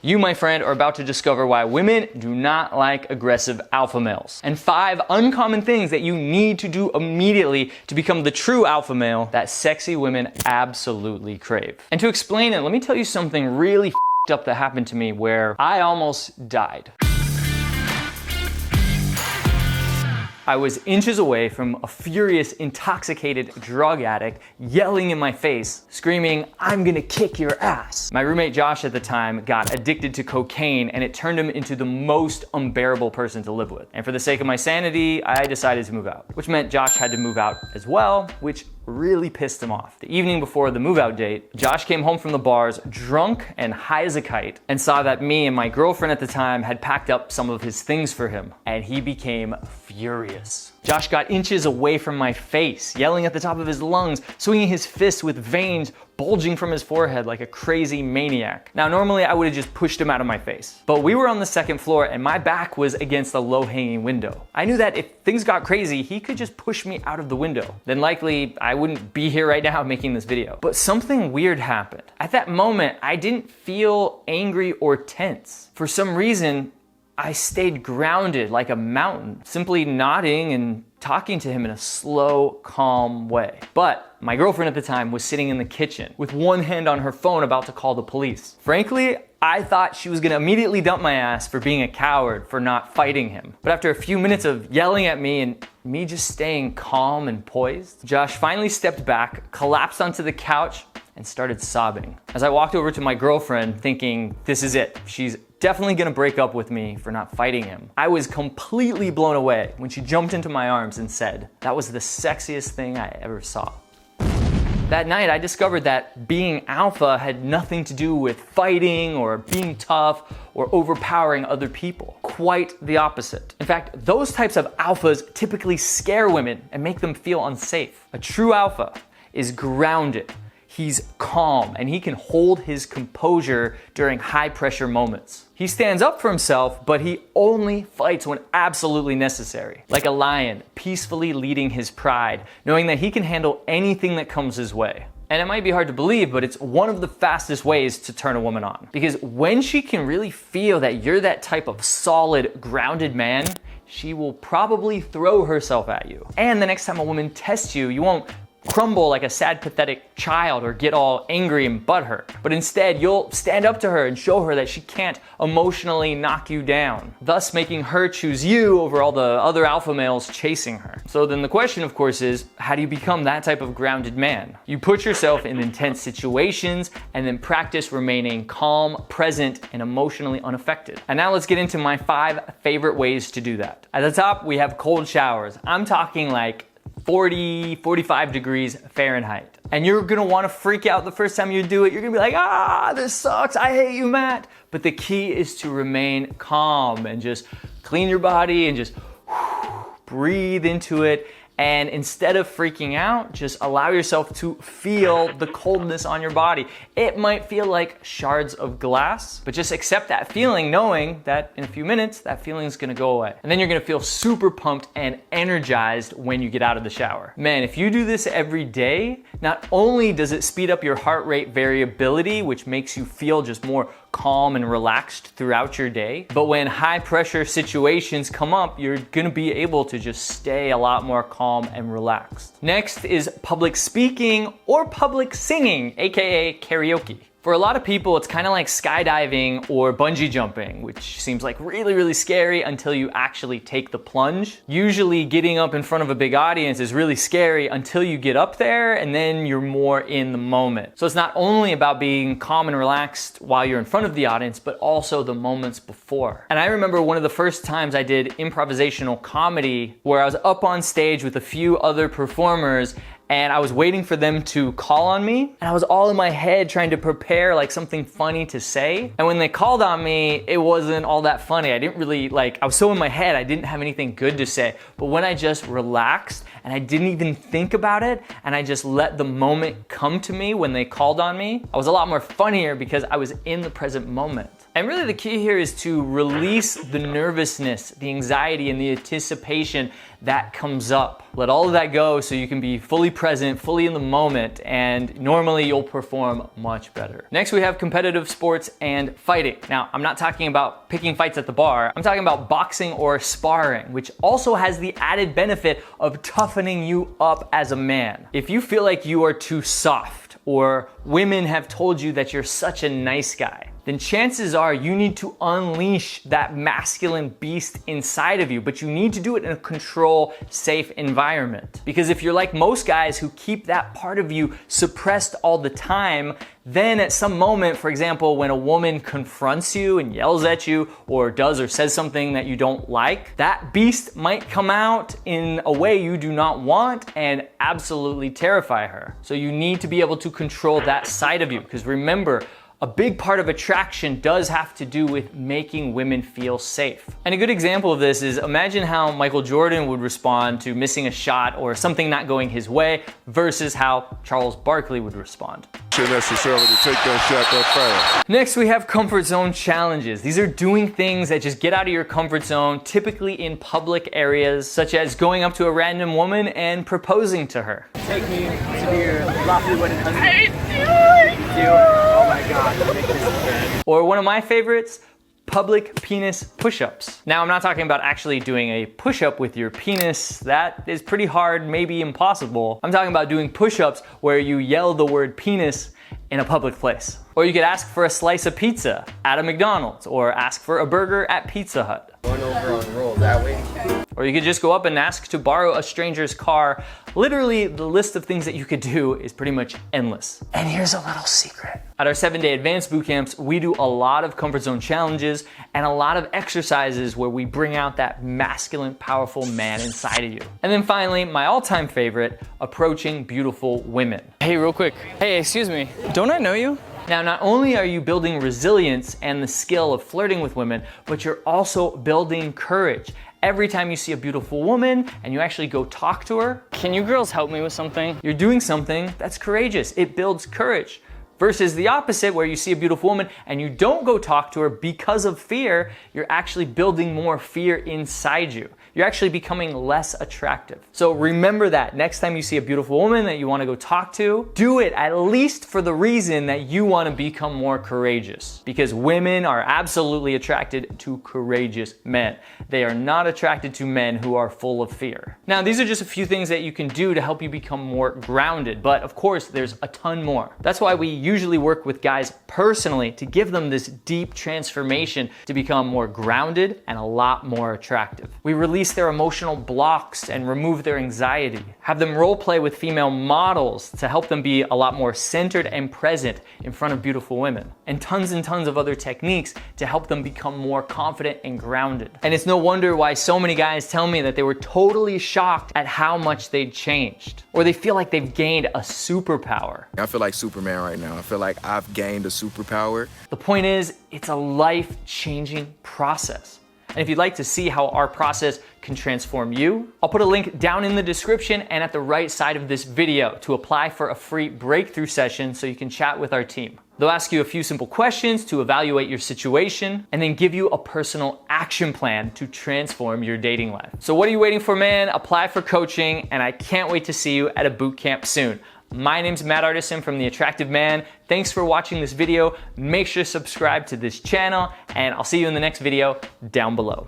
You, my friend, are about to discover why women do not like aggressive alpha males, and 5 uncommon things that you need to do immediately to become the true alpha male that sexy women absolutely crave. And to explain it, let me tell you something really f***ed up that happened to me where I almost died. I was inches away from a furious, intoxicated drug addict yelling in my face, screaming, "I'm gonna kick your ass." My roommate Josh at the time got addicted to cocaine, and it turned him into the most unbearable person to live with. And for the sake of my sanity, I decided to move out, which meant Josh had to move out as well, which really pissed him off. The evening before the move out date, Josh came home from the bars drunk and high as a kite and saw that me and my girlfriend at the time had packed up some of his things for him, and he became furious. Josh got inches away from my face, yelling at the top of his lungs, swinging his fists with veins bulging from his forehead like a crazy maniac. Now, normally I would have just pushed him out of my face, but we were on the 2nd floor and my back was against a low-hanging window. I knew that if things got crazy, he could just push me out of the window. Then likely I wouldn't be here right now making this video. But something weird happened. At that moment, I didn't feel angry or tense. For some reason, I stayed grounded like a mountain, simply nodding and talking to him in a slow, calm way. But my girlfriend at the time was sitting in the kitchen with one hand on her phone about to call the police. Frankly, I thought she was gonna immediately dump my ass for being a coward for not fighting him. But after a few minutes of yelling at me and me just staying calm and poised, Josh finally stepped back, collapsed onto the couch, and started sobbing. As I walked over to my girlfriend thinking, this is it. She's definitely gonna break up with me for not fighting him. I was completely blown away when she jumped into my arms and said, "That was the sexiest thing I ever saw." That night, I discovered that being alpha had nothing to do with fighting or being tough or overpowering other people. Quite the opposite. In fact, those types of alphas typically scare women and make them feel unsafe. A true alpha is grounded. He's calm and he can hold his composure during high pressure moments. He stands up for himself, but he only fights when absolutely necessary. Like a lion, peacefully leading his pride, knowing that he can handle anything that comes his way. And it might be hard to believe, but it's one of the fastest ways to turn a woman on. Because when she can really feel that you're that type of solid, grounded man, she will probably throw herself at you. And the next time a woman tests you, you won't crumble like a sad, pathetic child or get all angry and butthurt. But instead, you'll stand up to her and show her that she can't emotionally knock you down, thus making her choose you over all the other alpha males chasing her. So then the question, of course, is how do you become that type of grounded man? You put yourself in intense situations and then practice remaining calm, present, and emotionally unaffected. And now let's get into my 5 favorite ways to do that. At the top, we have cold showers. I'm talking like 40, 45 degrees Fahrenheit. And you're gonna wanna freak out the first time you do it. You're gonna be like, this sucks, I hate you, Matt. But the key is to remain calm and just clean your body and just breathe into it. And instead of freaking out, just allow yourself to feel the coldness on your body. It might feel like shards of glass, but just accept that feeling knowing that in a few minutes, that feeling is gonna go away. And then you're gonna feel super pumped and energized when you get out of the shower. Man, if you do this every day, not only does it speed up your heart rate variability, which makes you feel just more calm and relaxed throughout your day, but when high pressure situations come up, you're gonna be able to just stay a lot more calm and relaxed. Next is public speaking or public singing, aka karaoke. For a lot of people, it's kind of like skydiving or bungee jumping, which seems like really, really scary until you actually take the plunge. Usually getting up in front of a big audience is really scary until you get up there and then you're more in the moment. So it's not only about being calm and relaxed while you're in front of the audience, but also the moments before. And I remember one of the first times I did improvisational comedy where I was up on stage with a few other performers and I was waiting for them to call on me, and I was all in my head trying to prepare like something funny to say. And when they called on me, it wasn't all that funny. I didn't really I was so in my head, I didn't have anything good to say. But when I just relaxed and I didn't even think about it, and I just let the moment come to me when they called on me, I was a lot more funnier because I was in the present moment. And really the key here is to release the nervousness, the anxiety, and the anticipation that comes up. Let all of that go so you can be fully present, fully in the moment, and normally you'll perform much better. Next, we have competitive sports and fighting. Now, I'm not talking about picking fights at the bar. I'm talking about boxing or sparring, which also has the added benefit of toughening you up as a man. If you feel like you are too soft, or women have told you that you're such a nice guy, then chances are you need to unleash that masculine beast inside of you, but you need to do it in a control, safe environment. Because if you're like most guys who keep that part of you suppressed all the time, then at some moment, for example, when a woman confronts you and yells at you or does or says something that you don't like, that beast might come out in a way you do not want and absolutely terrify her. So you need to be able to control that side of you, because remember, a big part of attraction does have to do with making women feel safe. And a good example of this is, imagine how Michael Jordan would respond to missing a shot or something not going his way versus how Charles Barkley would respond. Necessarily to take that shot that fast. Next, we have comfort zone challenges. These are doing things that just get out of your comfort zone, typically in public areas, such as going up to a random woman and proposing to her. Take me to your lawfully wedded husband. I do. Oh my God, make this again. Or one of my favorites, public penis push-ups. Now, I'm not talking about actually doing a push-up with your penis. That is pretty hard, maybe impossible. I'm talking about doing push-ups where you yell the word penis in a public place. Or you could ask for a slice of pizza at a McDonald's, or ask for a burger at Pizza Hut. Going over on roll that way. Or you could just go up and ask to borrow a stranger's car. Literally, the list of things that you could do is pretty much endless. And here's a little secret. At our 7-day advanced boot camps, we do a lot of comfort zone challenges and a lot of exercises where we bring out that masculine, powerful man inside of you. And then finally, my all-time favorite, approaching beautiful women. Hey, real quick. Hey, excuse me. Don't I know you? Now, not only are you building resilience and the skill of flirting with women, but you're also building courage. Every time you see a beautiful woman and you actually go talk to her, can you girls help me with something? You're doing something that's courageous. It builds courage. Versus the opposite, where you see a beautiful woman and you don't go talk to her because of fear, you're actually building more fear inside you. You're actually becoming less attractive. So remember that next time you see a beautiful woman that you want to go talk to, do it at least for the reason that you want to become more courageous. Because women are absolutely attracted to courageous men. They are not attracted to men who are full of fear. Now, these are just a few things that you can do to help you become more grounded, but of course, there's a ton more. That's why we usually work with guys personally to give them this deep transformation to become more grounded and a lot more attractive. We release their emotional blocks and remove their anxiety. Have them role play with female models to help them be a lot more centered and present in front of beautiful women. And tons of other techniques to help them become more confident and grounded. And it's no wonder why so many guys tell me that they were totally shocked at how much they'd changed. Or they feel like they've gained a superpower. I feel like Superman right now. I feel like I've gained a superpower. The point is, it's a life-changing process. And if you'd like to see how our process can transform you, I'll put a link down in the description and at the right side of this video to apply for a free breakthrough session so you can chat with our team. They'll ask you a few simple questions to evaluate your situation and then give you a personal action plan to transform your dating life. So what are you waiting for, man? Apply for coaching, and I can't wait to see you at a boot camp soon. My name's Matt Artisan from The Attractive Man. Thanks for watching this video. Make sure to subscribe to this channel, and I'll see you in the next video down below.